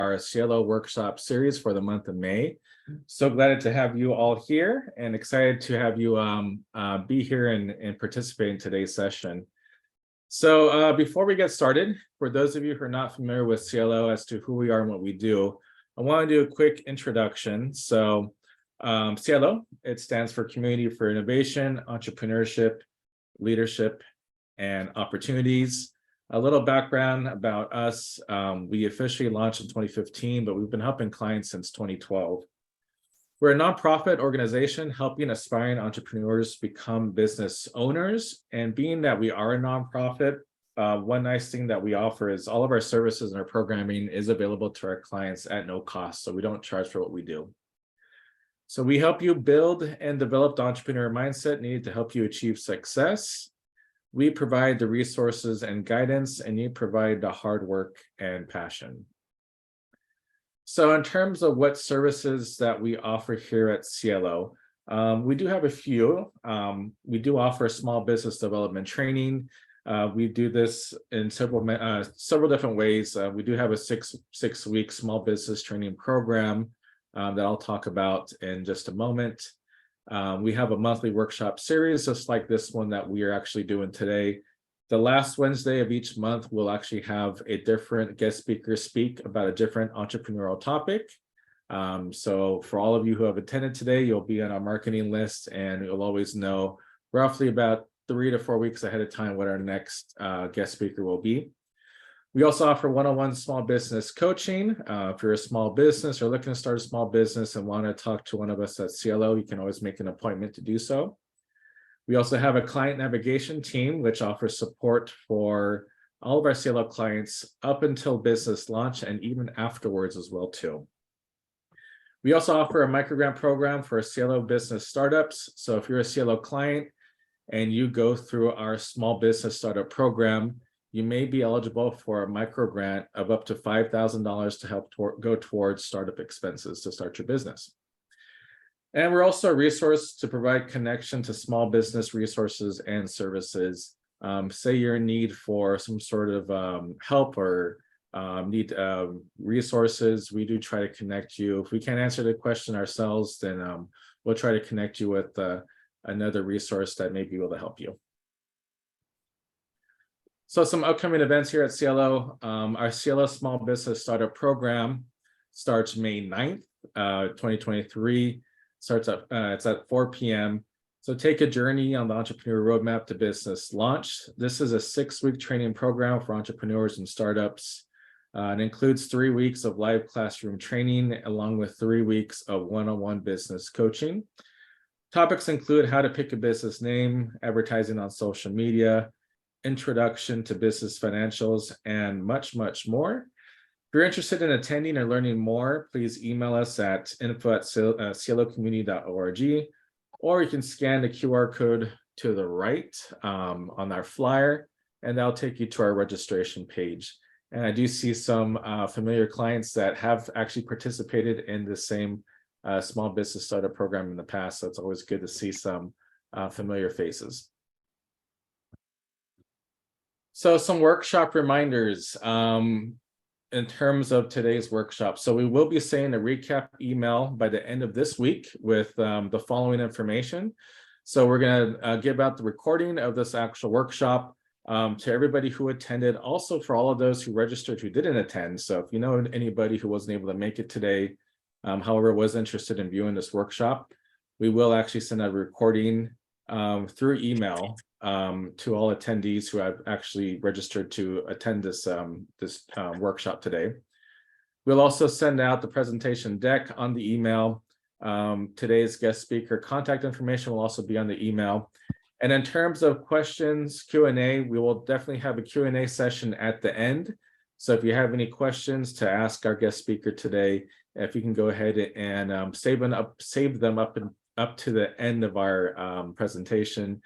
our CIELO workshop series for the month of May. So glad to have you all here and excited to have you be here and participate in today's session. So before we get started, for those of you who are not familiar with CIELO as to who we are and what we do, I want to do a quick introduction. So CIELO, it stands for Community for Innovation, Entrepreneurship, Leadership, and Opportunities. A little background about us. We officially launched in 2015, but we've been helping clients since 2012. We're a nonprofit organization helping aspiring entrepreneurs become business owners. And being that we are a nonprofit, one nice thing that we offer is all of our services and our programming is available to our clients at no cost. So we don't charge for what we do. So we help you build and develop the entrepreneur mindset needed to help you achieve success. We provide the resources and guidance, and you provide the hard work and passion. So in terms of what services that we offer here at CIELO, we do have a few. We do offer small business development training. We do this in several different ways. We do have a six-week small business training program that I'll talk about in just a moment. We have a monthly workshop series, just like this one that we are actually doing today. The last Wednesday of each month, we'll actually have a different guest speaker speak about a different entrepreneurial topic. So for all of you who have attended today, you'll be on our marketing list, and you'll always know roughly about 3 to 4 weeks ahead of time what our next guest speaker will be. We also offer one-on-one small business coaching. If you're a small business or looking to start a small business and want to talk to one of us at CIELO, you can always make an appointment to do so. We also have a client navigation team, which offers support for all of our CIELO clients up until business launch and even afterwards as well too. We also offer a microgrant program for CIELO business startups. So if you're a CIELO client and you go through our small business startup program, you may be eligible for a micro grant of up to $5,000 to help go towards startup expenses to start your business. And we're also a resource to provide connection to small business resources and services. Say you're in need for some sort of help or need resources, we do try to connect you. If we can't answer the question ourselves, then we'll try to connect you with another resource that may be able to help you. So some upcoming events here at CIELO. Our CIELO Small Business Startup Program starts May 9th, 2023. It's at 4 p.m. So take a journey on the Entrepreneur Roadmap to Business Launch. This is a 6-week training program for entrepreneurs and startups. It includes 3 weeks of live classroom training, along with 3 weeks of one-on-one business coaching. Topics include how to pick a business name, advertising on social media, introduction to business financials, and much, much more. If you're interested in attending or learning more, please email us at info@cielocommunity.org, or you can scan the QR code to the right on our flyer, and that'll take you to our registration page. And I do see some familiar clients that have actually participated in the same small business startup program in the past, so it's always good to see some familiar faces. So some workshop reminders in terms of today's workshop. So we will be sending a recap email by the end of this week with the following information. So we're going to give out the recording of this actual workshop to everybody who attended, also for all of those who registered who didn't attend. So if you know anybody who wasn't able to make it today, however, was interested in viewing this workshop, we will actually send a recording through email to all attendees who have actually registered to attend this workshop today. We'll also send out the presentation deck on the email. Today's guest speaker contact information will also be on the email. And in terms of questions, Q&A, we will definitely have a Q&A session at the end. So if you have any questions to ask our guest speaker today, if you can go ahead and save them up to the end of our presentation,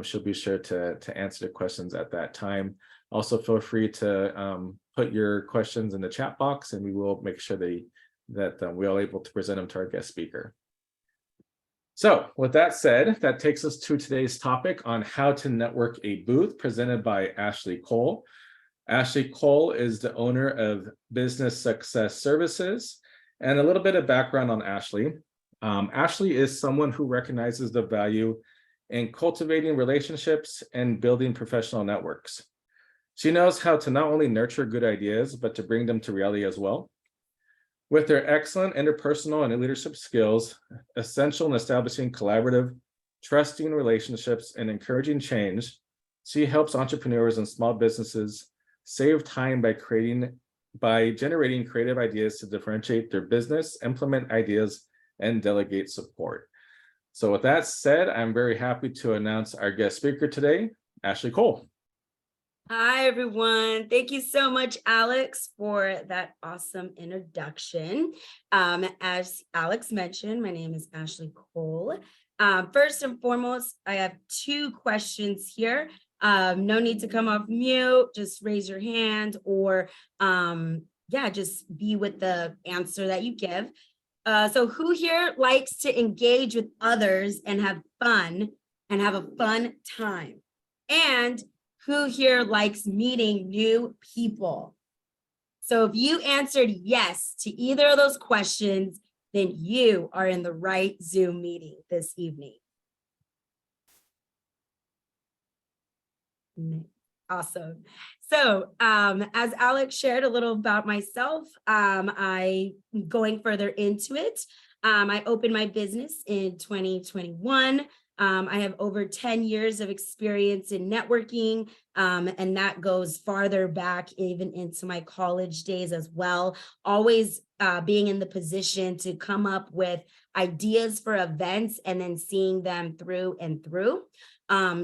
she'll be sure to answer the questions at that time. Also, feel free to put your questions in the chat box, and we will make sure that we're all able to present them to our guest speaker. So with that said, that takes us to today's topic on how to network a booth, presented by Ashley Cole. Ashley Cole is the owner of Business Success Services. And a little bit of background on Ashley. Ashley is someone who recognizes the value in cultivating relationships and building professional networks. She knows how to not only nurture good ideas, but to bring them to reality as well. With her excellent interpersonal and leadership skills, essential in establishing collaborative, trusting relationships and encouraging change, she helps entrepreneurs and small businesses save time by generating creative ideas to differentiate their business, implement ideas, and delegate support. So with that said, I'm very happy to announce our guest speaker today, Ashley Cole. Hi, everyone. Thank you so much, Alex, for that awesome introduction. As Alex mentioned, my name is Ashley Cole. First and foremost, I have 2 questions here. No need to come off mute, just raise your hand or just be with the answer that you give. So who here likes to engage with others and have fun and have a fun time? And who here likes meeting new people? So if you answered yes to either of those questions, then you are in the right Zoom meeting this evening. Awesome. So as Alex shared a little about myself, I'm going further into it. I opened my business in 2021. I have over 10 years of experience in networking, and that goes farther back even into my college days as well. Always being in the position to come up with ideas for events and then seeing them through and through.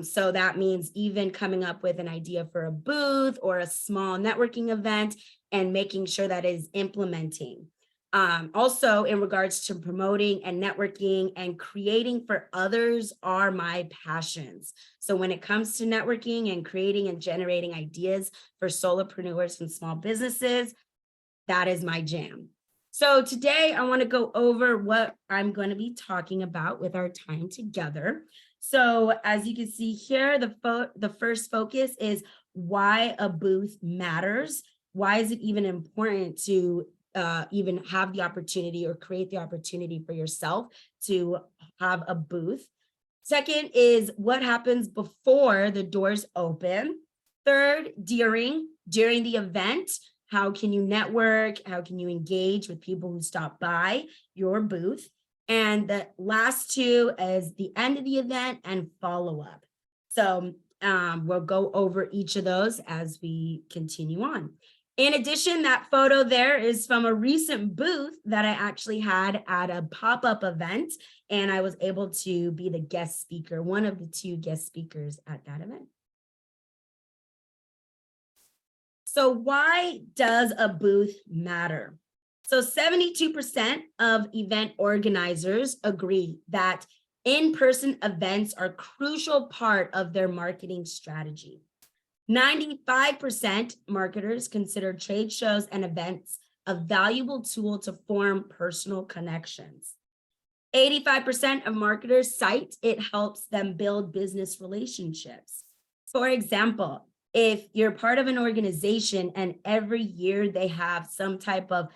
So that means even coming up with an idea for a booth or a small networking event and making sure that is implementing. Also, in regards to promoting and networking and creating for others are my passions. So when it comes to networking and creating and generating ideas for solopreneurs and small businesses, that is my jam. So today I want to go over what I'm going to be talking about with our time together. So as you can see here, the first focus is why a booth matters. Why is it even important to even have the opportunity or create the opportunity for yourself to have a booth? Second is what happens before the doors open. Third, during the event, how can you network? How can you engage with people who stop by your booth? And the last 2 is the end of the event and follow-up. So we'll go over each of those as we continue on. In addition, that photo there is from a recent booth that I actually had at a pop-up event, and I was able to be the guest speaker, one of the 2 guest speakers at that event. So why does a booth matter? So 72% of event organizers agree that in-person events are a crucial part of their marketing strategy. 95% marketers consider trade shows and events a valuable tool to form personal connections. 85% of marketers cite it helps them build business relationships. For example, if you're part of an organization and every year they have some type of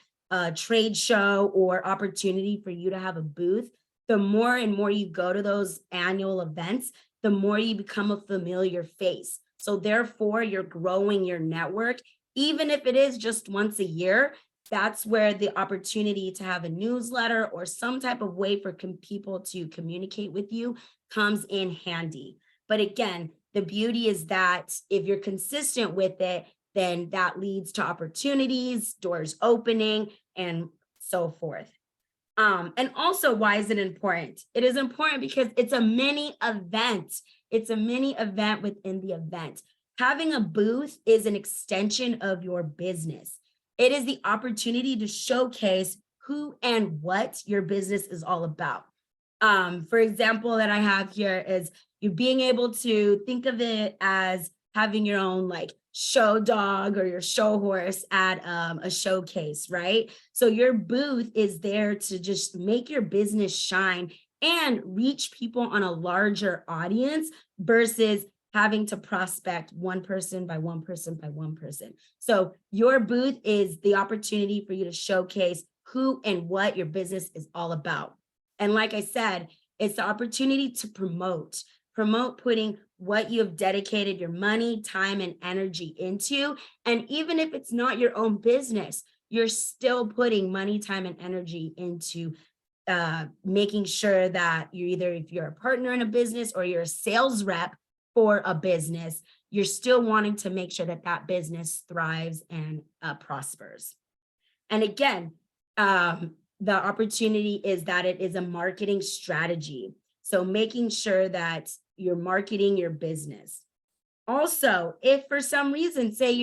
trade show or opportunity for you to have a booth, the more and more you go to those annual events, the more you become a familiar face. So therefore, you're growing your network, even if it is just once a year. That's where the opportunity to have a newsletter or some type of way for people to communicate with you comes in handy. But again, the beauty is that if you're consistent with it, then that leads to opportunities, doors opening, and so forth. And also, why is it important? It is important because it's a mini event. It's a mini event within the event. Having a booth is an extension of your business. It is the opportunity to showcase who and what your business is all about. For example, that I have here is you being able to think of it as having your own like show dog or your show horse at a showcase, right? So your booth is there to just make your business shine and reach people on a larger audience versus having to prospect one person by one person by one person. So your booth is the opportunity for you to showcase who and what your business is all about. And like I said, it's the opportunity to promote putting what you have dedicated your money, time, and energy into. And even if it's not your own business, you're still putting money, time, and energy into making sure that if you're a partner in a business or you're a sales rep for a business, you're still wanting to make sure that that business thrives and prospers. And again, the opportunity is that it is a marketing strategy. So making sure that you're marketing your business. Also, if for some reason, say,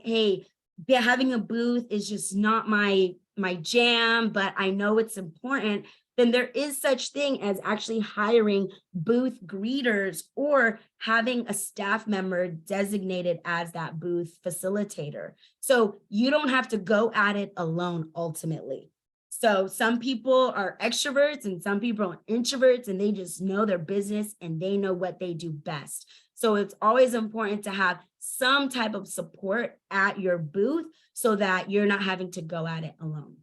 hey, having a booth is just not my jam, but I know it's important, then there is such thing as actually hiring booth greeters or having a staff member designated as that booth facilitator. So you don't have to go at it alone ultimately. So some people are extroverts and some people are introverts, and they just know their business and they know what they do best. So it's always important to have some type of support at your booth so that you're not having to go at it alone.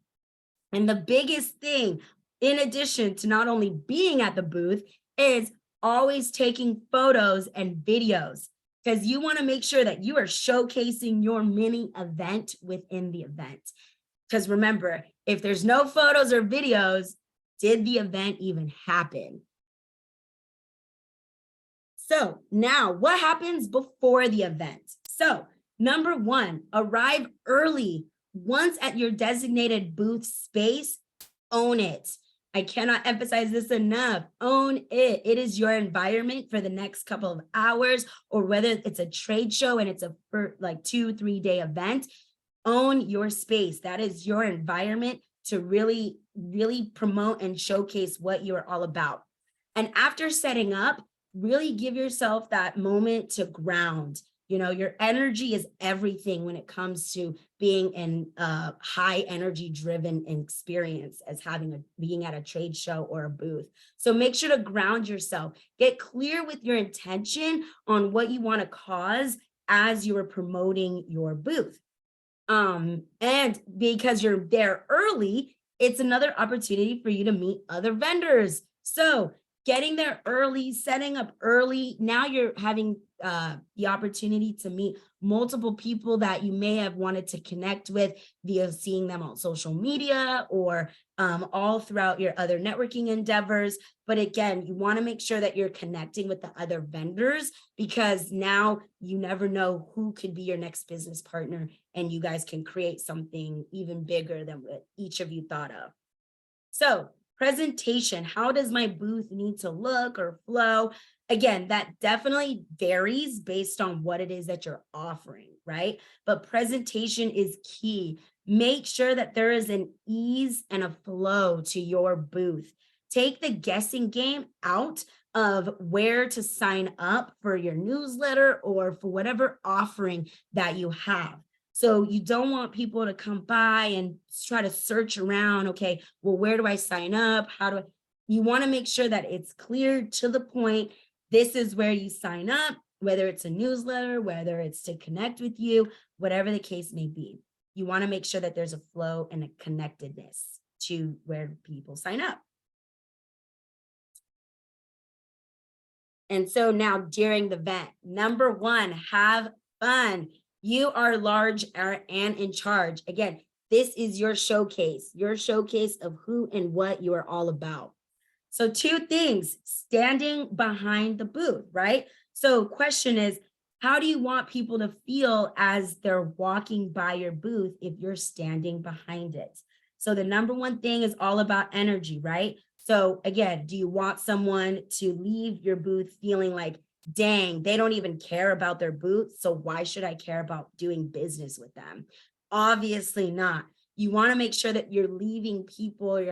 And the biggest thing, in addition to not only being at the booth, is always taking photos and videos, because you want to make sure that you are showcasing your mini event within the event. Because remember, if there's no photos or videos, did the event even happen? So now what happens before the event? So number one, arrive early. Once at your designated booth space, own it. I cannot emphasize this enough. Own it. It is your environment for the next couple of hours, or whether it's a trade show and it's a 2-3 day event. Own your space. That is your environment to really, really promote and showcase what you're all about. And after setting up, really give yourself that moment to ground. Your energy is everything when it comes to being in a high energy driven experience as being at a trade show or a booth. So make sure to ground yourself. Get clear with your intention on what you want to cause as you are promoting your booth. And because you're there early, it's another opportunity for you to meet other vendors. So getting there early, setting up early, now you're having the opportunity to meet multiple people that you may have wanted to connect with via seeing them on social media or all throughout your other networking endeavors. But again, you want to make sure that you're connecting with the other vendors, because now you never know who could be your next business partner, and you guys can create something even bigger than what each of you thought of. So presentation, how does my booth need to look or flow? Again, that definitely varies based on what it is that you're offering, right? But presentation is key. Make sure that there is an ease and a flow to your booth. Take the guessing game out of where to sign up for your newsletter or for whatever offering that you have. So you don't want people to come by and try to search around. Okay, well, where do I sign up? You want to make sure that it's clear to the point. This is where you sign up, whether it's a newsletter, whether it's to connect with you, whatever the case may be. You want to make sure that there's a flow and a connectedness to where people sign up. And so now during the event, number one, have fun. You are large and in charge. Again, this is your showcase of who and what you are all about. So 2 things, standing behind the booth, right? So question is, how do you want people to feel as they're walking by your booth if you're standing behind it? So the number one thing is all about energy, right? So again, do you want someone to leave your booth feeling like, dang, they don't even care about their booth, so why should I care about doing business with them? Obviously not. You want to make sure that you're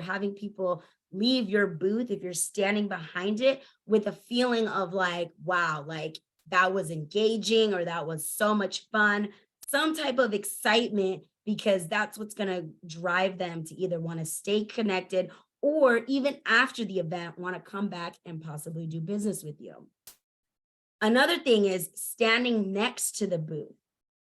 having people leave your booth if you're standing behind it with a feeling of like, wow, like that was engaging, or that was so much fun, some type of excitement, because that's what's going to drive them to either want to stay connected or even after the event want to come back and possibly do business with you. Another thing is standing next to the booth.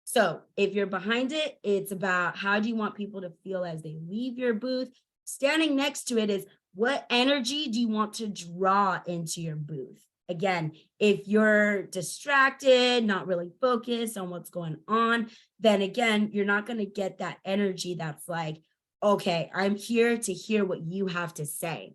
So if you're behind it, it's about how do you want people to feel as they leave your booth. Standing next to it is what energy do you want to draw into your booth? Again, if you're distracted, not really focused on what's going on, then again, you're not going to get that energy that's like, okay, I'm here to hear what you have to say.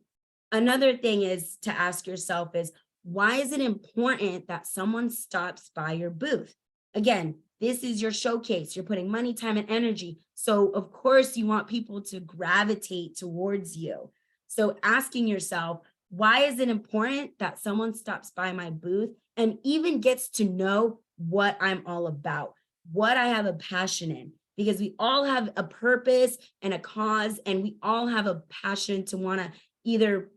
Another thing is to ask yourself is, why is it important that someone stops by your booth? Again, this is your showcase. You're putting money, time, and energy. So of course you want people to gravitate towards you. So asking yourself, why is it important that someone stops by my booth and even gets to know what I'm all about, what I have a passion in? Because we all have a purpose and a cause, and we all have a passion to want to either,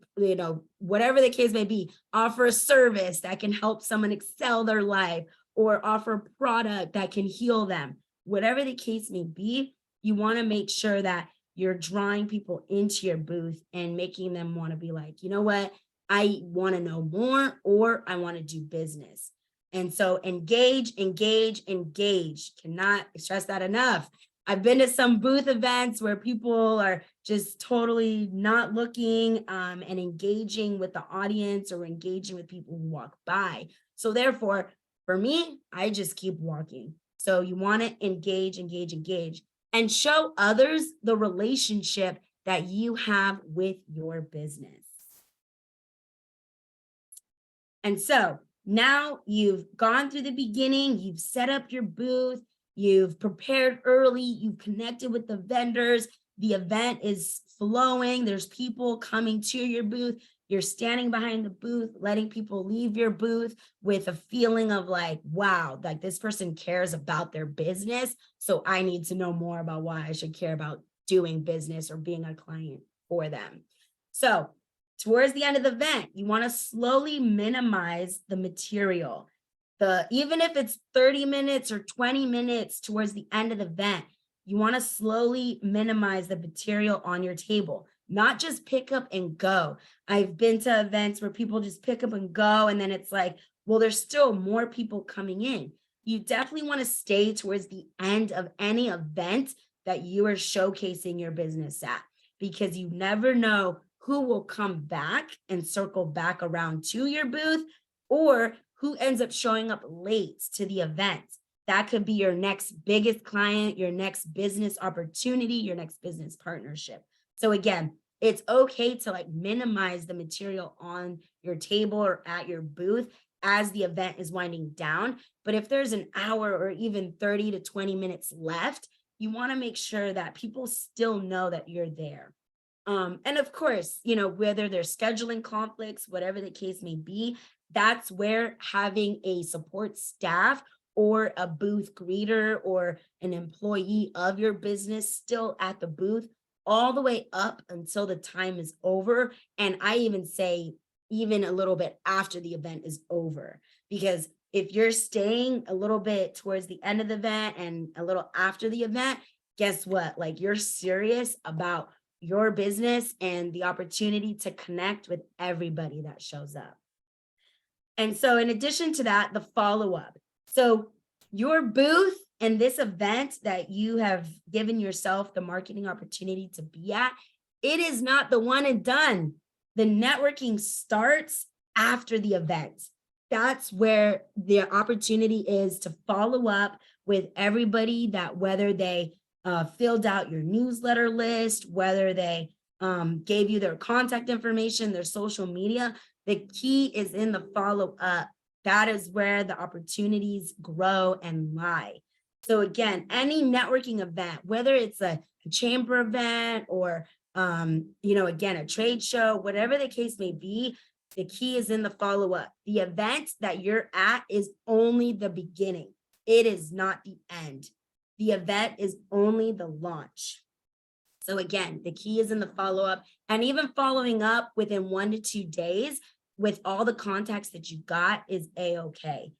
whatever the case may be, offer a service that can help someone excel their life, or offer a product that can heal them. Whatever the case may be, you want to make sure that you're drawing people into your booth and making them want to be like, you know what, I want to know more, or I want to do business. And so engage, engage, engage. Cannot stress that enough. I've been to some booth events where people are just totally not looking and engaging with the audience or engaging with people who walk by. So therefore, for me, I just keep walking. So you want to engage, engage, engage, and show others the relationship that you have with your business. And so now you've gone through the beginning, you've set up your booth, you've prepared early, you've connected with the vendors, the event is flowing, there's people coming to your booth, you're standing behind the booth, letting people leave your booth with a feeling of like, wow, like this person cares about their business, so I need to know more about why I should care about doing business or being a client for them. So towards the end of the event, you want to slowly minimize the material. Even if it's 30 minutes or 20 minutes towards the end of the event, you want to slowly minimize the material on your table, not just pick up and go. I've been to events where people just pick up and go, and then it's like, well, there's still more people coming in. You definitely want to stay towards the end of any event that you are showcasing your business at, because you never know who will come back and circle back around to your booth, or who ends up showing up late to the event. That could be your next biggest client, your next business opportunity, your next business partnership. So again, it's okay to like minimize the material on your table or at your booth as the event is winding down. But if there's an hour or even 30 to 20 minutes left, you want to make sure that people still know that you're there. And of course, whether there's scheduling conflicts, whatever the case may be, that's where having a support staff or a booth greeter or an employee of your business still at the booth all the way up until the time is over. And I even say even a little bit after the event is over, because if you're staying a little bit towards the end of the event and a little after the event, guess what? Like, you're serious about your business and the opportunity to connect with everybody that shows up. And so in addition to that, the follow-up. So your booth and this event that you have given yourself the marketing opportunity to be at, it is not the one and done. The networking starts after the event. That's where the opportunity is to follow up with everybody that, whether they filled out your newsletter list, whether they gave you their contact information, their social media, the key is in the follow-up. That is where the opportunities grow and lie. So again, any networking event, whether it's a chamber event or, again, a trade show, whatever the case may be, the key is in the follow-up. The event that you're at is only the beginning. It is not the end. The event is only the launch. So again, the key is in the follow-up, and even following up within 1 to 2 days with all the contacts that you got is a-okay.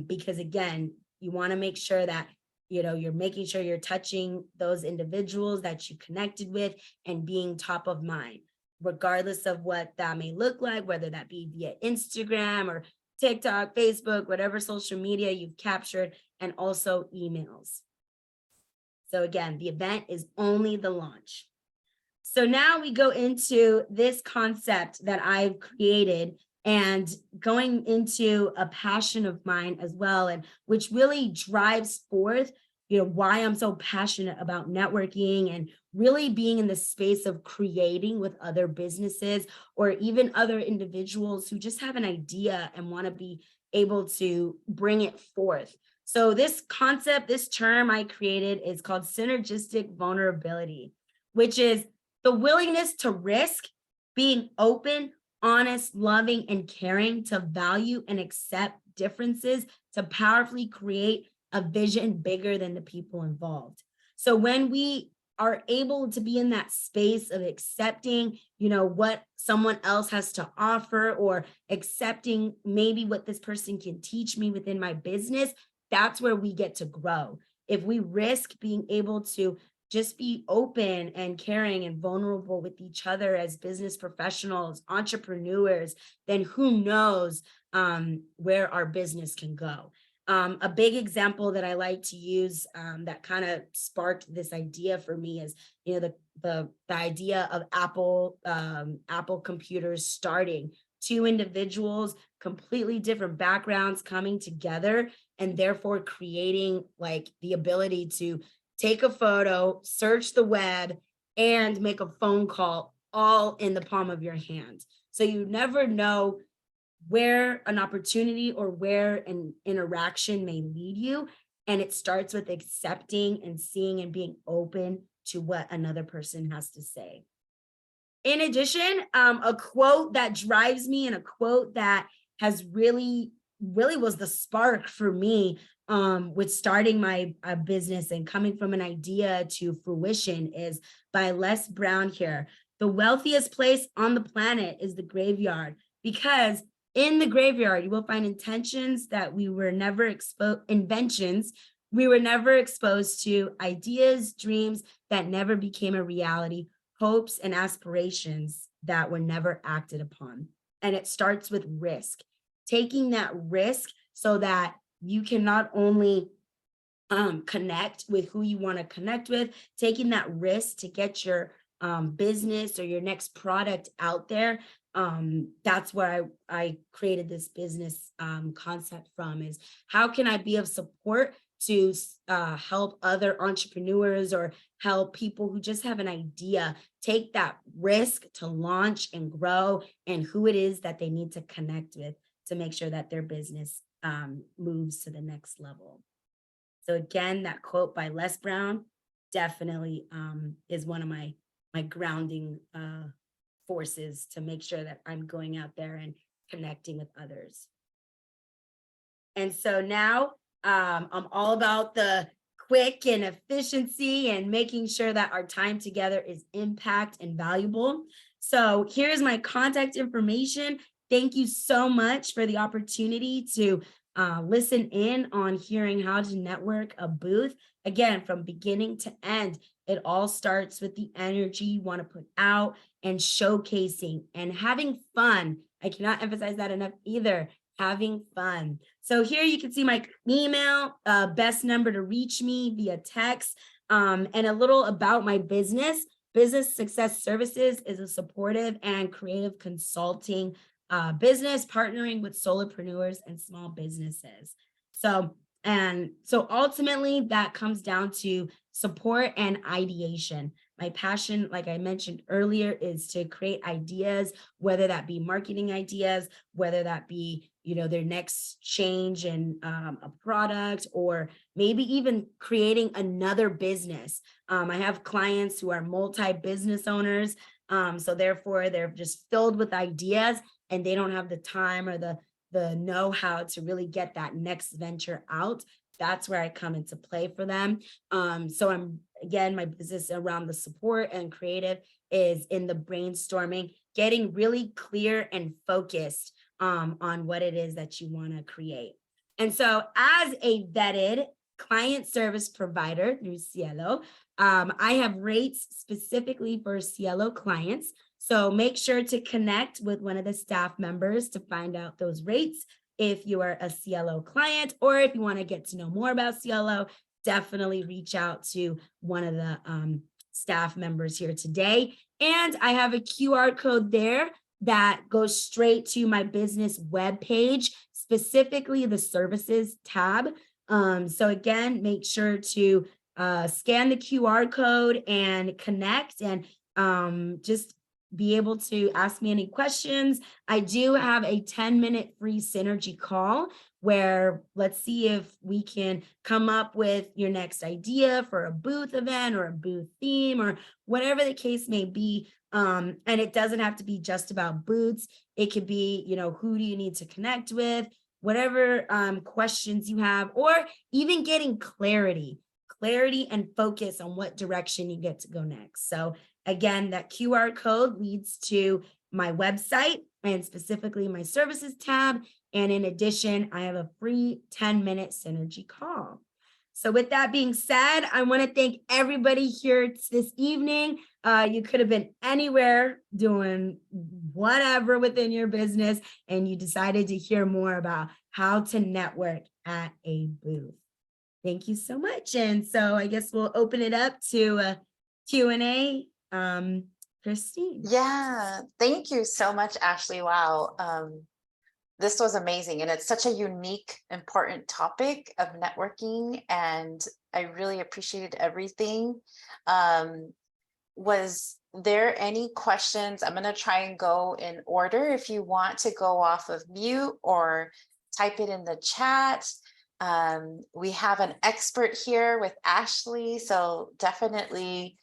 Because again, you want to make sure that you're making sure you're touching those individuals that you connected with and being top of mind, regardless of what that may look like, whether that be via Instagram or TikTok, Facebook, whatever social media you've captured, and also emails. So again, the event is only the launch. So now we go into this concept that I've created and going into a passion of mine as well, and which really drives forth, why I'm so passionate about networking and really being in the space of creating with other businesses or even other individuals who just have an idea and want to be able to bring it forth. So this concept, this term I created is called synergistic vulnerability, which is the willingness to risk, being open, honest, loving, and caring, to value and accept differences, to powerfully create a vision bigger than the people involved. So when we are able to be in that space of accepting, what someone else has to offer, or accepting maybe what this person can teach me within my business, that's where we get to grow. If we risk being able to just be open and caring and vulnerable with each other as business professionals, entrepreneurs, then who knows where our business can go. A big example that I like to use that kind of sparked this idea for me is, the idea of Apple computers starting. Two individuals, completely different backgrounds coming together and therefore creating like the ability to take a photo, search the web, and make a phone call all in the palm of your hand. So you never know where an opportunity or where an interaction may lead you. And it starts with accepting and seeing and being open to what another person has to say. In addition, a quote that drives me and a quote that has really was the spark for me with starting my business and coming from an idea to fruition is by Les Brown here. The wealthiest place on the planet is the graveyard, because in the graveyard, you will find inventions we were never exposed to, ideas, dreams that never became a reality, hopes and aspirations that were never acted upon. And it starts with risk, taking that risk so that you can not only connect with who you want to connect with, taking that risk to get your business or your next product out there. That's where I created this business concept from, is how can I be of support to help other entrepreneurs or help people who just have an idea take that risk to launch and grow, and who it is that they need to connect with to make sure that their business moves to the next level. So again, that quote by Les Brown definitely is one of my grounding forces to make sure that I'm going out there and connecting with others. And so now I'm all about the quick and efficiency and making sure that our time together is impact and valuable. So here's my contact information. Thank you so much for the opportunity to listen in on hearing how to network a booth. Again, from beginning to end, it all starts with the energy you want to put out and showcasing and having fun. I cannot emphasize that enough either. Having fun. So here you can see my email, best number to reach me via text, and a little about my business. Business Success Services is a supportive and creative consulting business partnering with solopreneurs and small businesses. So ultimately that comes down to support and ideation. My passion, like I mentioned earlier, is to create ideas, whether that be marketing ideas, whether that be, their next change in a product, or maybe even creating another business. I have clients who are multi-business owners. So therefore they're just filled with ideas and they don't have the time or the know-how to really get that next venture out. That's where I come into play for them. So my business around the support and creative is in the brainstorming, getting really clear and focused on what it is that you want to create. And so as a vetted client service provider through CIELO, I have rates specifically for CIELO clients. So make sure to connect with one of the staff members to find out those rates. if you are a CIELO client, or if you want to get to know more about CIELO, definitely reach out to one of the staff members here today. And I have a QR code there that goes straight to my business webpage, specifically the services tab. So again, make sure to scan the QR code and connect, and just be able to ask me any questions. I do have a 10-minute free synergy call where let's see if we can come up with your next idea for a booth event or a booth theme or whatever the case may be. And it doesn't have to be just about booths. It could be, who do you need to connect with, whatever questions you have, or even getting clarity and focus on what direction you get to go next. So again, that QR code leads to my website and specifically my services tab. And in addition, I have a free 10-minute synergy call. So with that being said, I want to thank everybody here this evening. You could have been anywhere doing whatever within your business, and you decided to hear more about how to network at a booth. Thank you so much. And so I guess we'll open it up to a Q&A. Christine. Yeah, thank you so much, Ashley. Wow. This was amazing. And it's such a unique, important topic of networking. And I really appreciated everything. Was there any questions? I'm going to try and go in order. If you want to go off of mute or type it in the chat. We have an expert here with Ashley, so definitely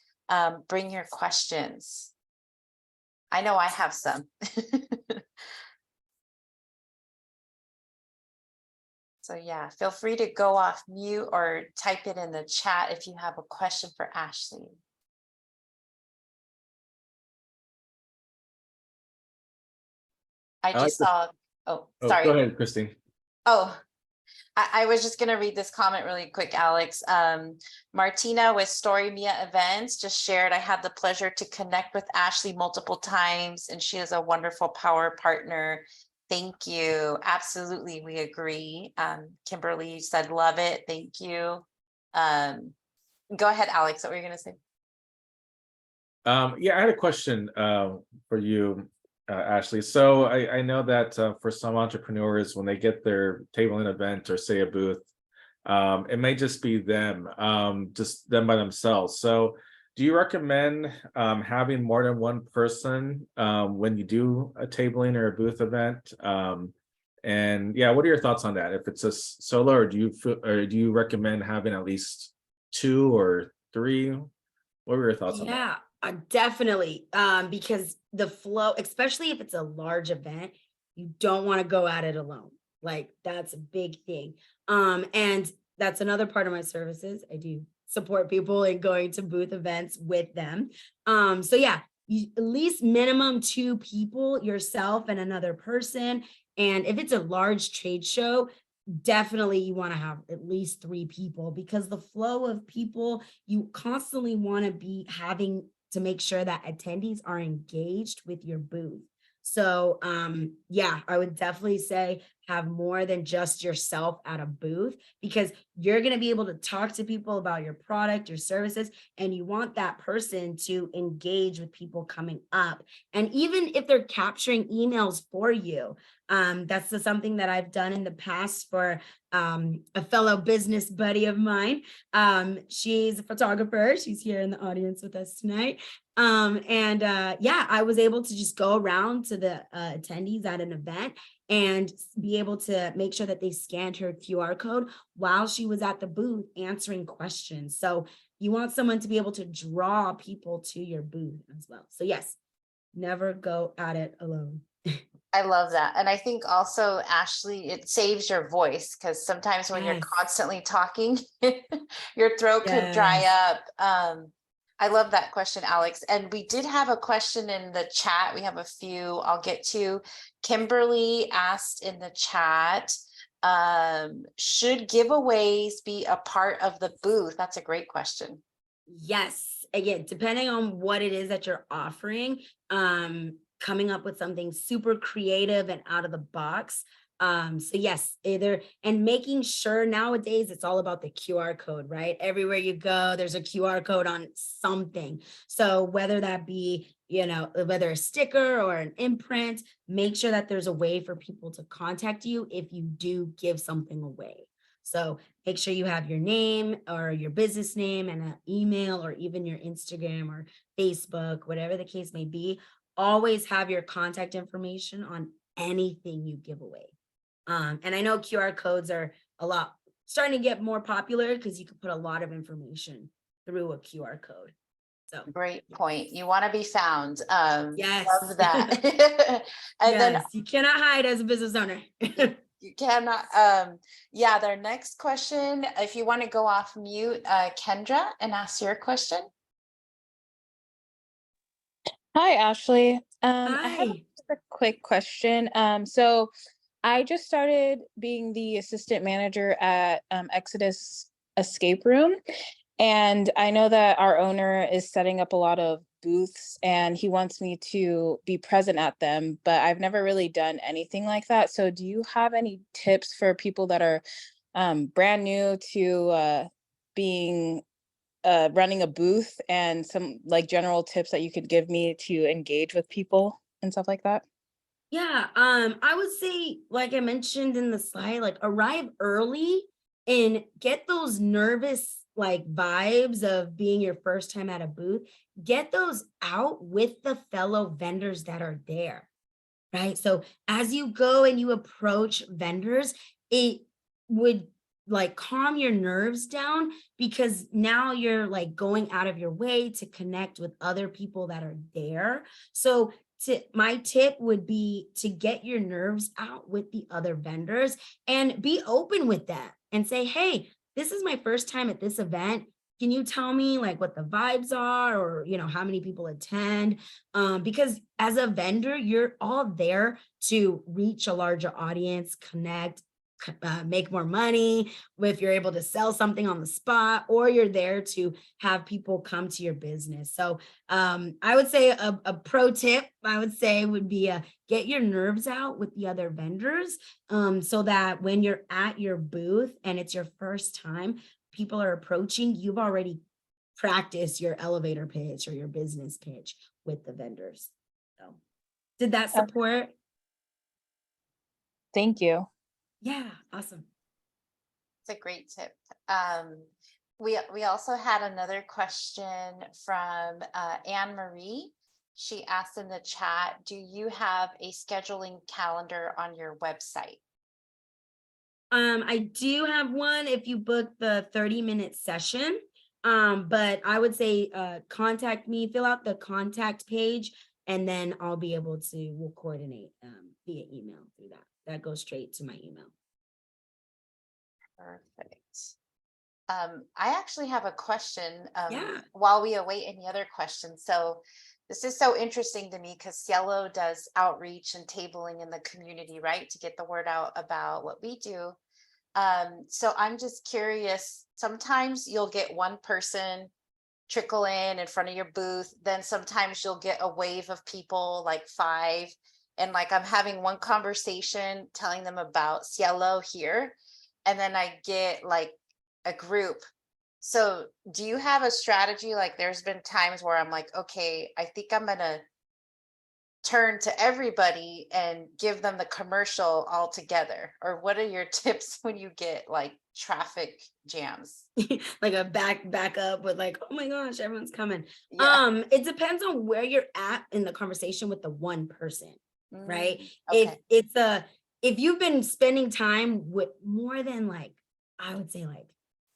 bring your questions. I know I have some. So yeah, feel free to go off mute or type it in the chat if you have a question for Ashley. I just saw, oh, sorry. Go ahead, Christine. Oh, I was just going to read this comment really quick, Alex. Martina with Story Mia Events just shared, I had the pleasure to connect with Ashley multiple times, and she is a wonderful power partner. Thank you. Absolutely, we agree. Kimberly said, love it. Thank you. Go ahead, Alex. What were you going to say? Yeah, I had a question for you, Ashley. So I know that for some entrepreneurs, when they get their tabling event or say a booth, it may just be them, just them by themselves. So do you recommend having more than one person when you do a tabling or a booth event? And yeah, what are your thoughts on that? If it's a solo, or do you recommend having at least 2 or 3? What were your thoughts on that? Yeah. Definitely, because the flow, especially if it's a large event, you don't want to go at it alone. Like that's a big thing. And that's another part of my services. I do support people in going to booth events with them. So yeah, at least minimum 2 people, yourself and another person. And if it's a large trade show, definitely you want to have at least 3 people, because the flow of people, you constantly want to be having to make sure that attendees are engaged with your booth. So yeah, I would definitely say have more than just yourself at a booth, because you're going to be able to talk to people about your product, your services, and you want that person to engage with people coming up. And even if they're capturing emails for you, that's something that I've done in the past for a fellow business buddy of mine. She's a photographer. She's here in the audience with us tonight. Yeah, I was able to just go around to the attendees at an event and be able to make sure that they scanned her QR code while she was at the booth answering questions. So you want someone to be able to draw people to your booth as well. So yes, never go at it alone. I love that. And I think also, Ashley, it saves your voice, because sometimes when you're constantly talking, your throat could dry up. I love that question, Alex. And we did have a question in the chat. We have a few I'll get to. Kimberly asked in the chat, should giveaways be a part of the booth? That's a great question. Yes. Again, depending on what it is that you're offering, coming up with something super creative and out of the box So yes, either, and making sure nowadays it's all about the QR code, right? Everywhere you go, there's a QR code on something. So whether that be, whether a sticker or an imprint, make sure that there's a way for people to contact you if you do give something away. So make sure you have your name or your business name and an email or even your Instagram or Facebook, whatever the case may be. Always have your contact information on anything you give away. And I know QR codes are starting to get more popular because you can put a lot of information through a QR code. So great point. You want to be found. yes, Love that. And then yes, you cannot hide as a business owner. you cannot. Yeah, their next question, if you want to go off mute, Kendra, and ask your question. Hi, Ashley. I have Hi. a quick question. So I just started being the assistant manager at Exodus Escape Room. And I know that our owner is setting up a lot of booths and he wants me to be present at them, but I've never really done anything like that. So do you have any tips for people that are brand new to running a booth, and some like general tips that you could give me to engage with people and stuff like that? Yeah, I would say, like I mentioned in the slide, like arrive early and get those nervous like vibes of being your first time at a booth. Get those out with the fellow vendors that are there, right? So as you go and you approach vendors, it would like calm your nerves down because now you're like going out of your way to connect with other people that are there. So my tip would be to get your nerves out with the other vendors and be open with that and say, hey, this is my first time at this event. Can you tell me like what the vibes are, or how many people attend? Because as a vendor, you're all there to reach a larger audience, connect, make more money if you're able to sell something on the spot, or you're there to have people come to your business. So I would say a pro tip I would say would be get your nerves out with the other vendors, so that when you're at your booth and it's your first time, people are approaching, you've already practiced your elevator pitch or your business pitch with the vendors. So did that support? Thank you. Yeah, awesome. It's a great tip. We also had another question from Anne Marie. She asked in the chat, do you have a scheduling calendar on your website? I do have one if you book the 30-minute session. But I would say contact me, fill out the contact page, and then I'll be able to, we'll coordinate via email through that. That goes straight to my email. Perfect. I actually have a question Yeah. while we await any other questions. So this is so interesting to me because CIELO does outreach and tabling in the community, right? To get the word out about what we do. So I'm just curious, sometimes you'll get one person trickle in front of your booth. Then sometimes you'll get a wave of people, like 5. And like I'm having one conversation telling them about CIELO here. And then I get like a group. So do you have a strategy? Like there's been times where I'm like, okay, I think I'm gonna turn to everybody and give them the commercial all together. Or what are your tips when you get like traffic jams? Like a back up with like, oh my gosh, everyone's coming. Yeah. It depends on where you're at in the conversation with the one person, right? Okay. If you've been spending time with more than like, I would say like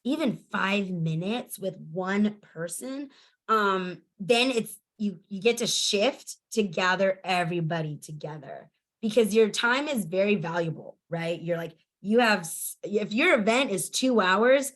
even 5 minutes with one person, then it's you get to shift to gather everybody together because your time is very valuable, right? You're like, if your event is 2 hours,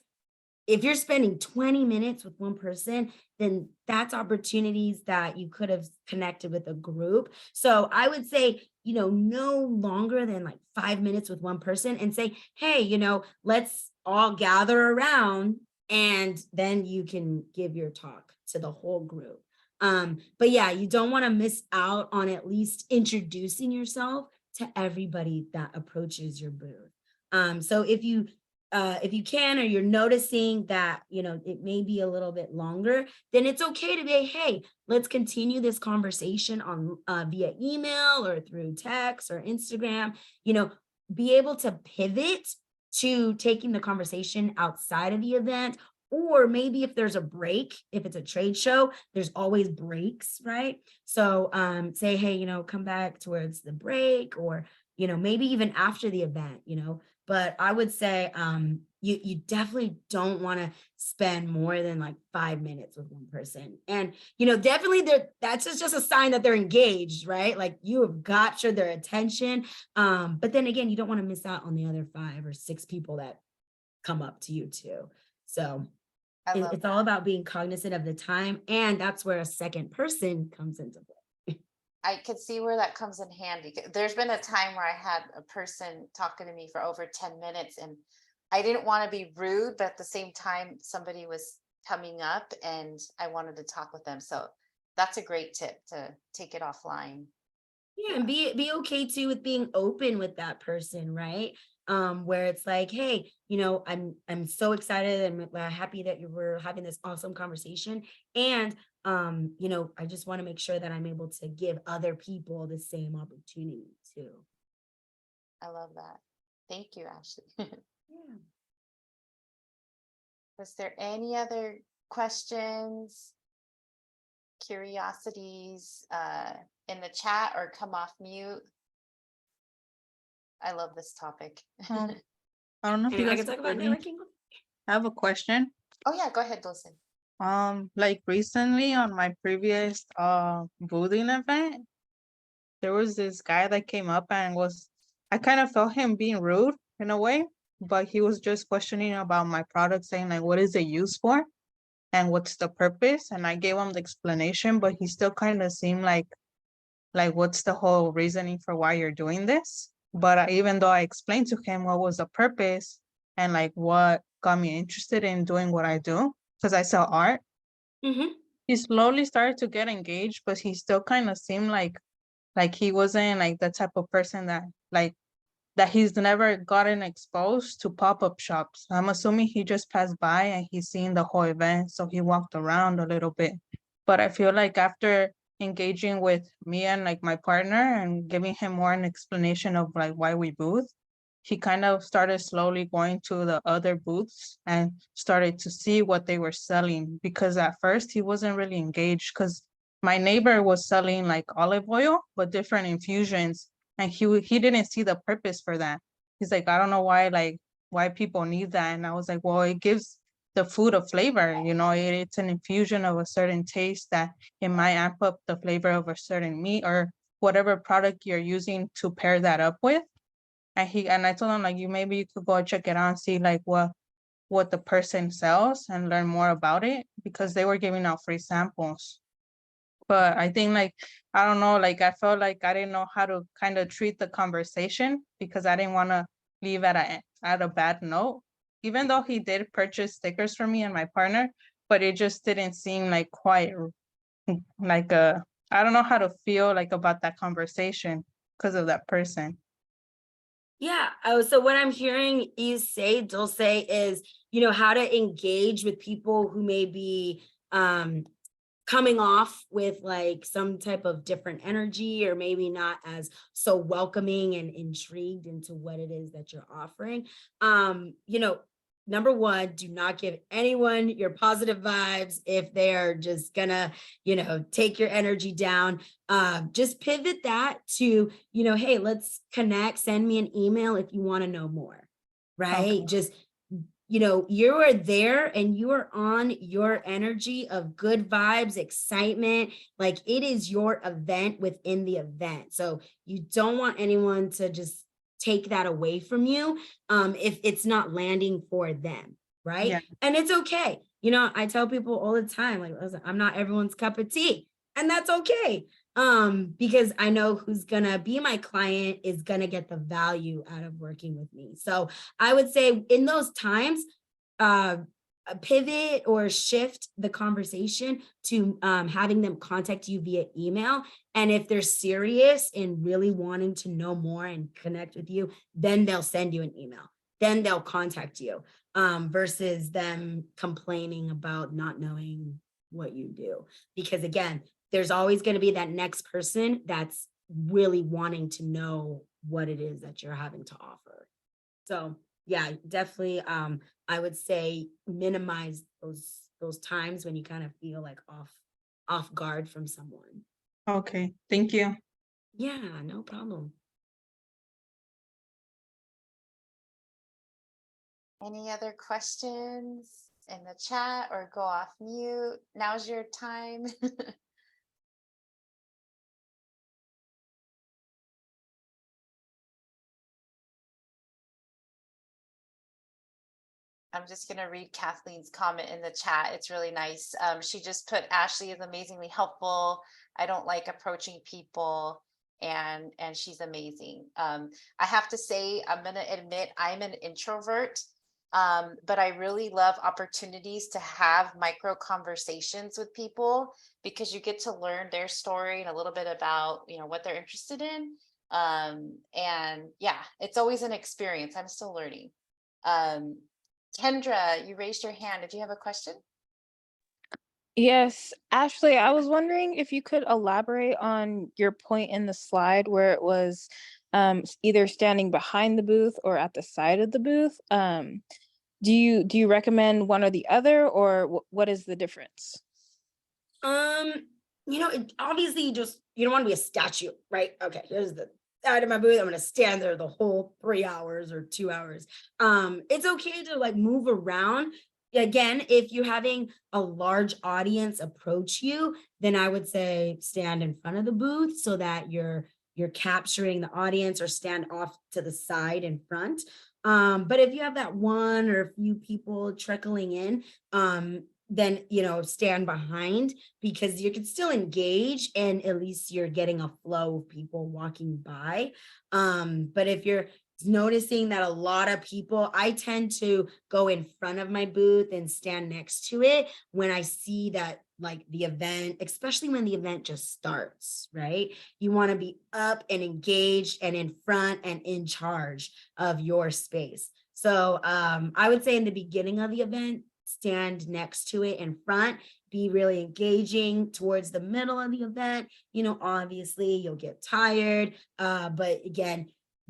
if you're spending 20 minutes with one person, then that's opportunities that you could have connected with a group. So I would say, no longer than like 5 minutes with one person and say, hey, let's all gather around, and then you can give your talk to the whole group. But yeah, you don't want to miss out on at least introducing yourself to everybody that approaches your booth. So if you can, or you're noticing that, it may be a little bit longer, then it's okay to be, hey, let's continue this conversation on via email or through text or Instagram, be able to pivot to taking the conversation outside of the event. Or maybe if there's a break, if it's a trade show, there's always breaks, right? So say, hey, come back towards the break, or, maybe even after the event, but I would say you definitely don't want to spend more than like 5 minutes with one person. And, definitely that's just a sign that they're engaged, right? Like you have captured their attention. But then again, you don't want to miss out on the other 5 or 6 people that come up to you too. So it's all about being cognizant of the time. And that's where a second person comes into play. I could see where that comes in handy. There's been a time where I had a person talking to me for over 10 minutes and I didn't want to be rude, but at the same time, somebody was coming up and I wanted to talk with them. So that's a great tip, to take it offline. Yeah, and be okay too with being open with that person, right? Where it's like, hey, I'm so excited and happy that you were having this awesome conversation. And I just want to make sure that I'm able to give other people the same opportunity too. I love that. Thank you, Ashley. Yeah. Was there any other questions, curiosities in the chat, or come off mute? I love this topic. I don't know if you I guys can talk about hear me. networking. I have a question. Oh yeah, go ahead, listen. Like recently on my previous boothing event, there was this guy that came up and I kind of felt him being rude in a way, but he was just questioning about my product, saying like, what is it used for? And what's the purpose? And I gave him the explanation, but he still kind of seemed like what's the whole reasoning for why you're doing this? But even though I explained to him what was the purpose and like what got me interested in doing what I do, because I sell art, he slowly started to get engaged, but he still kind of seemed like he wasn't like the type of person that he's never gotten exposed to pop-up shops. I'm assuming he just passed by and he's seen the whole event, so he walked around a little bit. But I feel like after engaging with me and like my partner and giving him more an explanation of like why we booth, he kind of started slowly going to the other booths and started to see what they were selling, because at first he wasn't really engaged because my neighbor was selling like olive oil, but different infusions. And he didn't see the purpose for that. He's like, I don't know why people need that. And I was like, well, it gives the food a flavor, it's an infusion of a certain taste that it might amp up the flavor of a certain meat or whatever product you're using to pair that up with. And I told him like, maybe you could go check it out and see like what the person sells and learn more about it, because they were giving out free samples. But I think like, I don't know, like I felt like I didn't know how to kind of treat the conversation, because I didn't want to leave at a bad note, even though he did purchase stickers for me and my partner, but it just didn't seem like quite like I don't know how to feel like about that conversation because of that person. Yeah. So what I'm hearing you say, Dulce, is, how to engage with people who may be coming off with like some type of different energy, or maybe not as so welcoming and intrigued into what it is that you're offering. Number one, do not give anyone your positive vibes if they are just gonna, take your energy down. Just pivot that to, hey, let's connect, send me an email if you want to know more, right? Okay. Just, you are there and you are on your energy of good vibes, excitement, like it is your event within the event. So you don't want anyone to just take that away from you if it's not landing for them, right? Yeah. And it's okay. I tell people all the time, like, listen, I'm not everyone's cup of tea, and that's okay. Because I know who's gonna be my client is gonna get the value out of working with me. So I would say in those times, pivot or shift the conversation to having them contact you via email. And if they're serious and really wanting to know more and connect with you, then they'll send you an email. Then they'll contact you versus them complaining about not knowing what you do. Because again, there's always going to be that next person that's really wanting to know what it is that you're having to offer. So yeah, definitely. I would say minimize those times when you kind of feel like off guard from someone. Okay, thank you. Yeah, no problem. Any other questions in the chat or go off mute? Now's your time. I'm just going to read Kathleen's comment in the chat. It's really nice. She just put, Ashley is amazingly helpful. I don't like approaching people, and she's amazing. I have to say, I'm going to admit I'm an introvert, but I really love opportunities to have micro conversations with people, because you get to learn their story and a little bit about, what they're interested in. And yeah, it's always an experience. I'm still learning. Kendra, you raised your hand. Did you have a question? Yes, Ashley, I was wondering if you could elaborate on your point in the slide where it was either standing behind the booth or at the side of the booth. Do you recommend one or the other, or what is the difference? Obviously you don't want to be a statue, right? Okay, here's the side of my booth. I'm going to stand there the whole 3 hours or 2 hours. It's okay to like move around. Again, if you're having a large audience approach you, then I would say stand in front of the booth so that you're capturing the audience, or stand off to the side in front. But if you have that one or a few people trickling in, then stand behind, because you can still engage and at least you're getting a flow of people walking by. But if you're noticing that a lot of people, I tend to go in front of my booth and stand next to it when I see that, like, the event, especially when the event just starts, right? You want to be up and engaged and in front and in charge of your space. So I would say in the beginning of the event, stand next to it in front, be really engaging towards the middle of the event. Obviously you'll get tired, but again,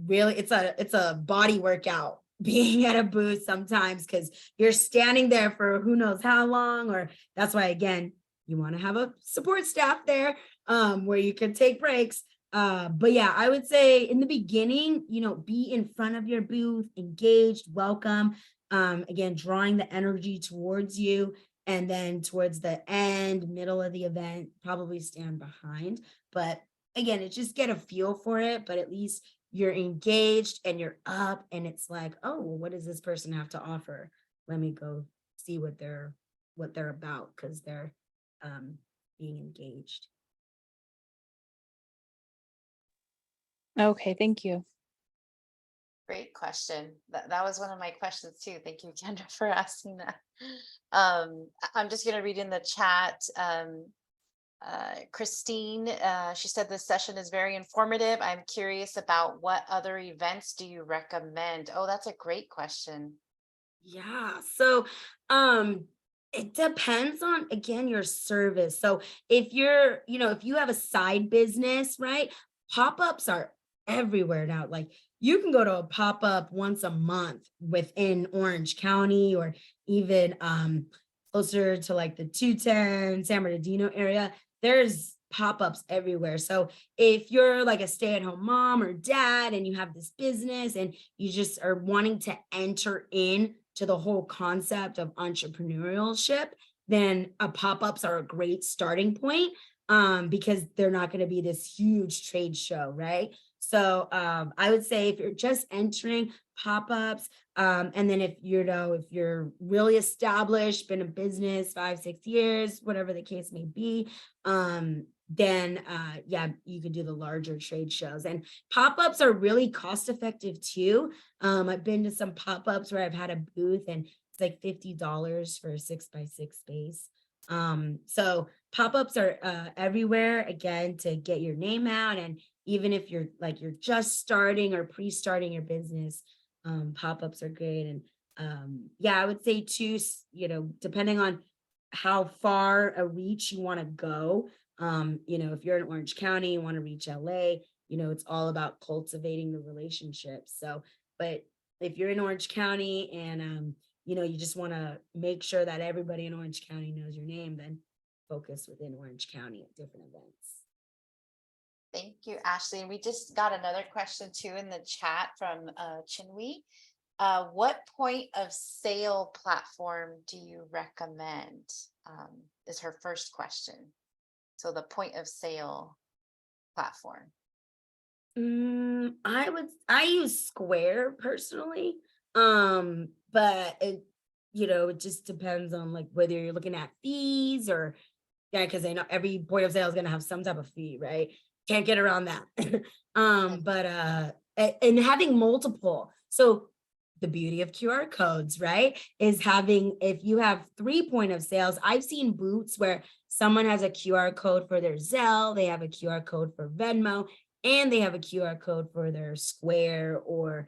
really it's a body workout being at a booth sometimes, because you're standing there for who knows how long. Or that's why, again, you want to have a support staff there where you can take breaks. But yeah, I would say in the beginning, be in front of your booth, engaged, welcome. Again, drawing the energy towards you, and then towards the end, middle of the event, probably stand behind. But again, it's just get a feel for it, but at least you're engaged and you're up, and it's like, oh, well, what does this person have to offer? Let me go see what they're about, because they're being engaged. Okay, thank you. Great question. That was one of my questions too. Thank you, Kendra, for asking that. I'm just going to read in the chat. Christine, she said this session is very informative. I'm curious about what other events do you recommend? Oh, that's a great question. Yeah. So it depends on, again, your service. So if you're, if you have a side business, right? Pop-ups are everywhere now. Like, you can go to a pop-up once a month within Orange County, or even closer to like the 210 San Bernardino area. There's pop-ups everywhere. So if you're like a stay-at-home mom or dad and you have this business and you just are wanting to enter in to the whole concept of entrepreneurship, then pop-ups are a great starting point, because they're not going to be this huge trade show, right? So I would say if you're just entering, pop-ups, and then if you're really established, been in business 5-6 years, whatever the case may be, then yeah, you could do the larger trade shows. And pop-ups are really cost effective too. I've been to some pop-ups where I've had a booth and It's like $50 for a 6x6 space. So pop-ups are everywhere, again, to get your name out. And even if you're just starting or pre-starting your business, pop-ups are great. And yeah, I would say too, depending on how far a reach you want to go, if you're in Orange County, you want to reach LA, it's all about cultivating the relationships. So, but if you're in Orange County and you just want to make sure that everybody in Orange County knows your name, then focus within Orange County at different events. Thank you, Ashley. And we just got another question too in the chat from Chinwe. What point of sale platform do you recommend? Is her first question. So the point of sale platform. I use Square personally. But it just depends on like whether you're looking at fees or, yeah, because I know every point of sale is gonna have some type of fee, right? Can't get around that. But and having multiple. So the beauty of QR codes, right, is having, if you have 3 point of sales, I've seen booths where someone has a QR code for their Zelle, they have a QR code for Venmo, and they have a QR code for their Square or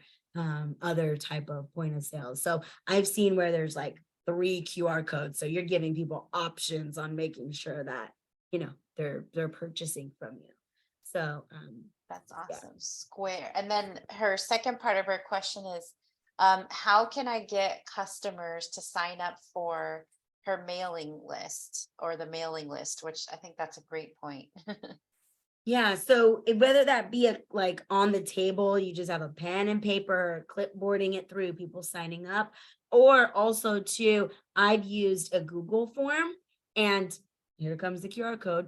other type of point of sale. So I've seen where there's like 3 QR codes. So you're giving people options on making sure that, they're purchasing from you. So that's awesome. Yeah. Square. And then her second part of her question is, how can I get customers to sign up for her mailing list or the mailing list, which I think that's a great point. Yeah, so whether that be like on the table, you just have a pen and paper, clipboarding it through, people signing up, or also too, I've used a Google form, and here comes the QR code.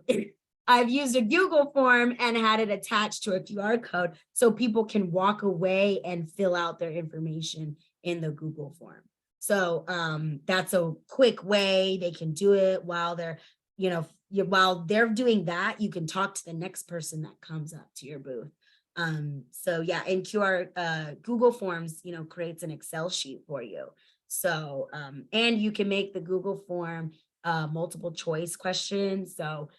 I've used a Google form and had it attached to a QR code so people can walk away and fill out their information in the Google form. So that's a quick way they can do it while they're, while they're doing that, you can talk to the next person that comes up to your booth. So yeah, in Google Forms, creates an Excel sheet for you. So, and you can make the Google form multiple choice questions. So,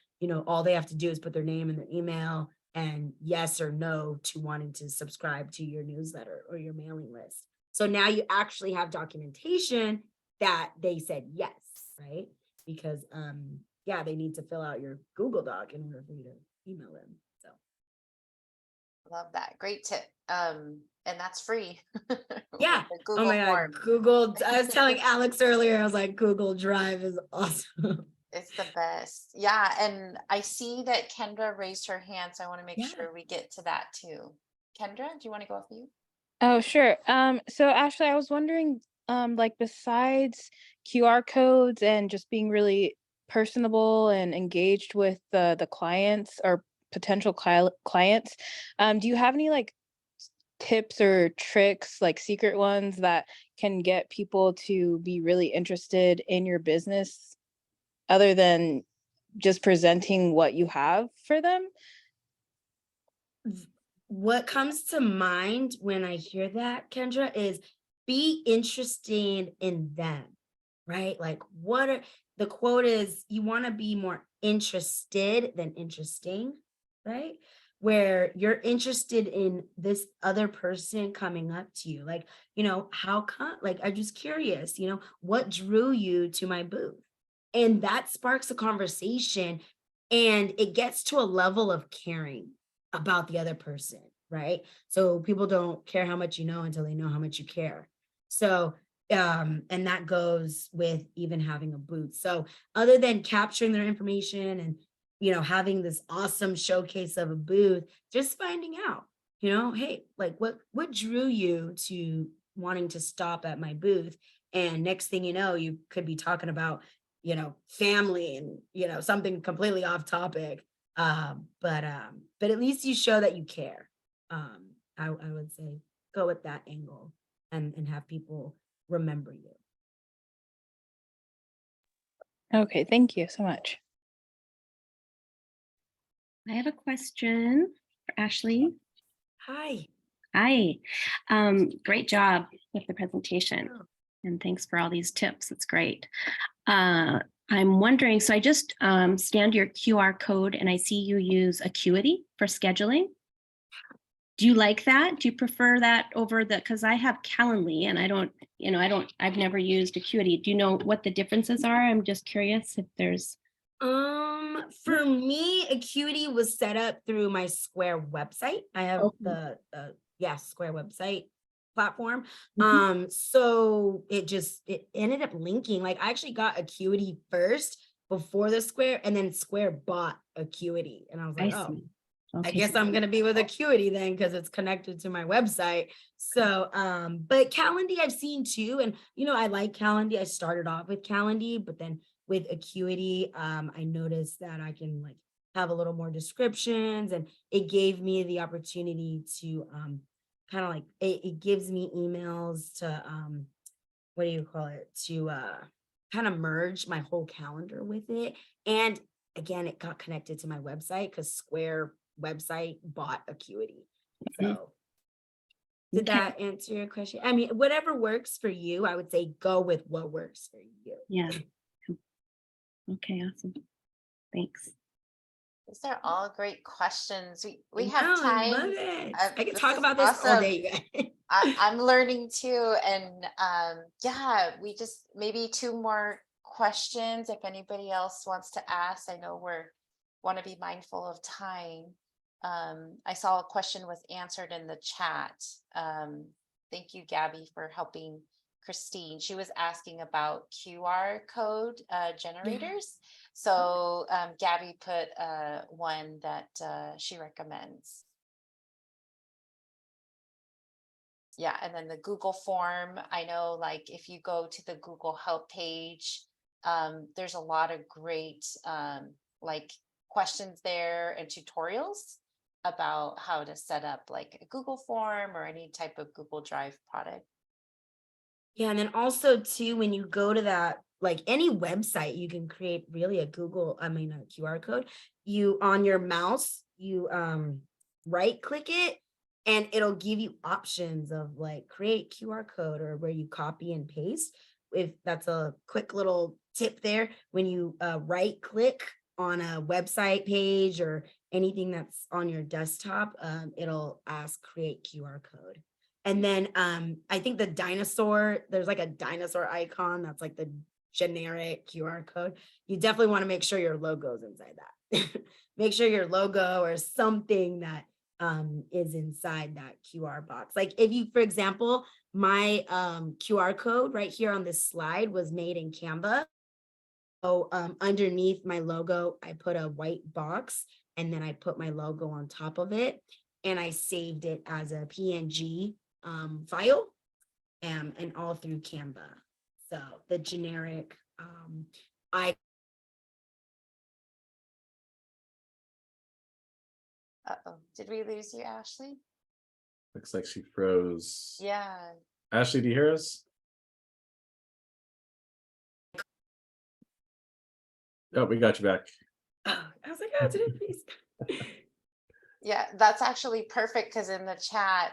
all they have to do is put their name and their email and yes or no to wanting to subscribe to your newsletter or your mailing list. So now you actually have documentation that they said yes, right? Because yeah, they need to fill out your Google Doc in order for you to email them. So love that. Great tip. And that's free. Yeah. Google oh my form. God. Google. I was telling Alex earlier, I was like, Google Drive is awesome. It's the best. Yeah. And I see that Kendra raised her hand. So I want to make Yeah. sure we get to that too. Kendra, do you want to go with you? Oh, sure. So Ashley, I was wondering, like besides QR codes and just being really personable and engaged with the clients or potential clients, do you have any like tips or tricks, like secret ones that can get people to be really interested in your business other than just presenting what you have for them? What comes to mind when I hear that, Kendra, is be interested in them, right? Like the quote is, you want to be more interested than interesting, right? Where you're interested in this other person coming up to you. Like, how come, like, I'm just curious, what drew you to my booth? And that sparks a conversation and it gets to a level of caring about the other person, right? So people don't care how much you know until they know how much you care. So, and that goes with even having a booth. So other than capturing their information and, having this awesome showcase of a booth, just finding out, hey, like what drew you to wanting to stop at my booth? And next thing you know, you could be talking about, family and, something completely off topic. But at least you show that you care. I would say go with that angle and have people remember you. Okay, thank you so much. I have a question for Ashley. Hi. Hi. Great job with the presentation. Oh. And thanks for all these tips. It's great. I'm wondering, so I just scanned your QR code and I see you use Acuity for scheduling. Do you like that? Do you prefer that over because I have Calendly and I've never used Acuity. Do you know what the differences are? I'm just curious if there's. For me, Acuity was set up through my Square website. I have the Square website platform. So it ended up linking. Like I actually got Acuity first before the Square, and then Square bought Acuity, and I was like, oh, I guess I'm gonna be with Acuity then because it's connected to my website. So, but Calendly I've seen too, and I like Calendly. I started off with Calendly, but then with Acuity, I noticed that I can like have a little more descriptions, and it gave me the opportunity to kind of like it gives me emails to to kind of merge my whole calendar with it. And again, it got connected to my website because Square website bought Acuity. So did that answer your question? I mean, whatever works for you, I would say go with what works for you. Yeah. Okay, awesome. Thanks. These are all great questions. We I have know, I time. love it. I can This talk is about this all awesome. day, you guys. I'm learning too. And yeah, we just maybe 2 more questions if anybody else wants to ask. I know want to be mindful of time. I saw a question was answered in the chat. Thank you, Gabby, for helping Christine. She was asking about QR code generators. So Gabby put one that she recommends. Yeah, and then the Google form. I know, like, if you go to the Google Help page, there's a lot of great like questions there and tutorials about how to set up like a Google form or any type of Google Drive product. Yeah, and then also too, when you go to that, like any website, you can create really a QR code. You on your mouse, you right click it, and it'll give you options of like create QR code or where you copy and paste. If that's a quick little tip there, when you right click on a website page or anything that's on your desktop, it'll ask create QR code. And then I think there's like a dinosaur icon that's like the generic QR code. You definitely want to make sure your logo's inside that. Make sure your logo or something that is inside that QR box. Like if you, for example, my QR code right here on this slide was made in Canva. So underneath my logo, I put a white box and then I put my logo on top of it, and I saved it as a PNG file and all through Canva. So the generic Did we lose you, Ashley? Looks like she froze. Yeah. Ashley, do you hear us? Oh, we got you back. I was like, oh, did it please? Yeah, that's actually perfect because in the chat,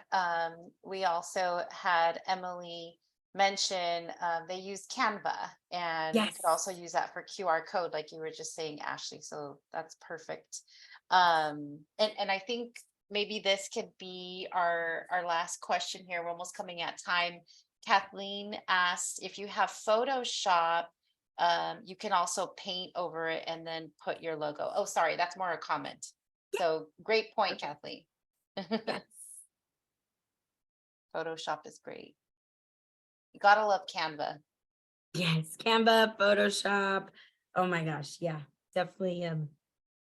we also had Emily mention they use Canva, and you could also use that for QR code, like you were just saying, Ashley. So that's perfect. And I think maybe this could be our last question here. We're almost coming at time. Kathleen asked if you have Photoshop, you can also paint over it and then put your logo. Oh, sorry, that's more a comment. So great point, Kathleen. Yes. Photoshop is great. You gotta love Canva. Yes, Canva, Photoshop. Oh my gosh, yeah, definitely a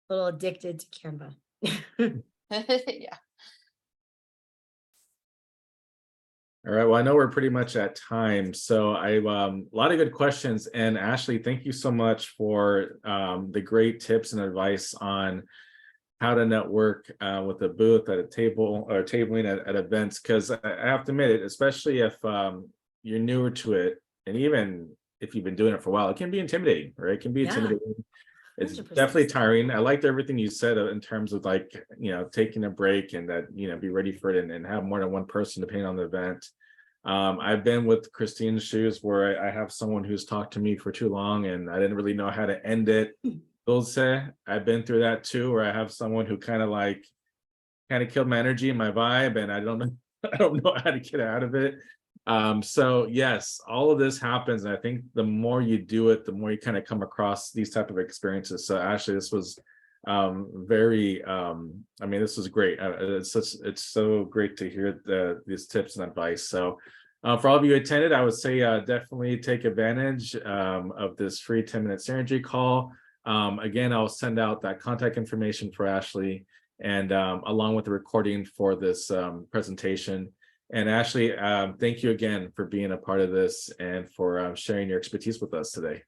little addicted to Canva. Yeah. All right. Well, I know we're pretty much at time, so I a lot of good questions. And Ashley, thank you so much for the great tips and advice on how to network with a booth at a table or tabling at events. Because I have to admit it, especially if you're newer to it, and even if you've been doing it for a while, it can be intimidating, right? It can be intimidating. It's 100%. definitely tiring. I liked everything you said in terms of taking a break and that, be ready for it and have more than one person depending on the event. I've been with Christine's shoes where I have someone who's talked to me for too long and I didn't really know how to end it. Dulce, I've been through that too, where I have someone who kind of killed my energy and my vibe, and I don't know, I don't know how to get out of it. So yes, all of this happens, and I think the more you do it, the more you kind of come across these type of experiences. So actually, this was very I mean, this was great. It's so great to hear these tips and advice. So for all of you who attended, I would say definitely take advantage of this free 10-minute synergy call. Again, I'll send out that contact information for Ashley, and along with the recording for this presentation. And Ashley, thank you again for being a part of this and for sharing your expertise with us today.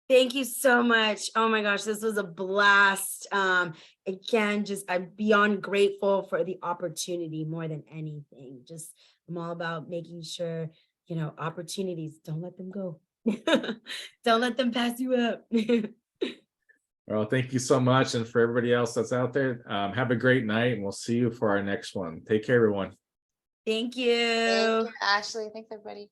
Thank you so much. Oh my gosh, this was a blast. Again, I'm beyond grateful for the opportunity more than anything. Just, I'm all about making sure, opportunities, don't let them go. Don't let them pass you up. Well, thank you so much. And for everybody else that's out there, have a great night, and we'll see you for our next one. Take care, everyone. Thank you. Thank you, Ashley. Thanks, everybody.